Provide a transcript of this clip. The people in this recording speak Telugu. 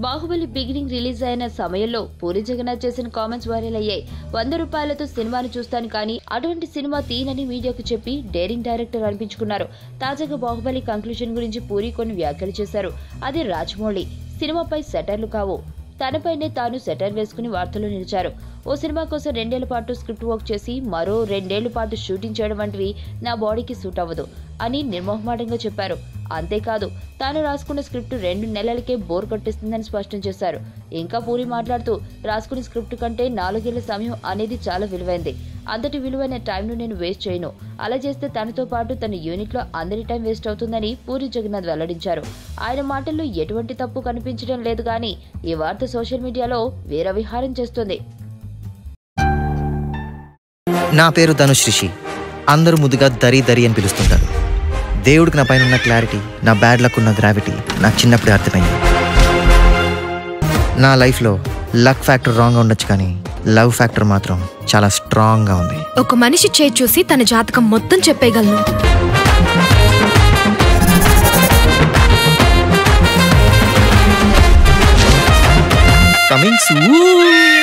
బాహుబలి బిగినింగ్ రిలీజ్ అయిన సమయంలో పూరి జగన్నాథ్ చేసిన కామెంట్స్ వైరల్ అయ్యాయి. 100 రూపాయలతో సినిమాను చూస్తాను కానీ అటువంటి సినిమా తీనని మీడియాకు చెప్పి డేరింగ్ డైరెక్టర్ అనిపించుకున్నారు. తాజాగా బాహుబలి కంక్లూజన్ గురించి పూరి కొన్ని వ్యాఖ్యలు చేశారు. అది రాజమౌళి సినిమాపై సెటర్లు కావు, తనపైనే తాను సెటర్ వేసుకుని వార్తలు నిలిచారు. ఓ సినిమా కోసం 2 ఏళ్ల పాటు స్క్రిప్ట్ వర్క్ చేసి మరో 2 ఏళ్ల పాటు షూటింగ్ చేయడం వంటివి నా బాడీకి సూట్ అవ్వదు అని నిర్మోహమాటంగా చెప్పారు. అంతేకాదు తాను రాసుకున్న స్క్రిప్ట్ 2 నెలలకే బోర్ కొట్టిస్తుందని స్పష్టం చేశారు. ఇంకా పూరి మాట్లాడుతూ రాసుకున్న స్క్రిప్ట్ కంటే 4 ఏళ్ల సమయం అనేది చాలా విలువైంది. అంతటి విలువైన టైంను నేను వేస్ట్ చేయను. అలా చేస్తే తనతో పాటు తన యూనిట్ లో అందరి టైం వేస్ట్ అవుతుందని పూరి జగన్నాథ్ వెల్లడించారు. ఆయన మాటల్లో ఎటువంటి తప్పు కనిపించడం లేదు గానీ ఈ వార్త సోషల్ మీడియాలో వీరవిహారం చేస్తుంది. నా పేరు ధనుష్ రిషి. అందరూ ముద్దుగా దరి దరి అని పిలుస్తుంటారు. దేవుడికి నా పైన ఉన్న క్లారిటీ, నా బ్యాడ్ లక్ ఉన్న గ్రావిటీ నాకు చిన్నప్పుడే అర్థమైంది. నా లైఫ్లో లక్ ఫ్యాక్టర్ రాంగ్గా ఉండొచ్చు కానీ లవ్ ఫ్యాక్టర్ మాత్రం చాలా స్ట్రాంగ్గా ఉంది. ఒక మనిషి చేయి చూసి తన జాతకం మొత్తం చెప్పేయగలను. Coming soon.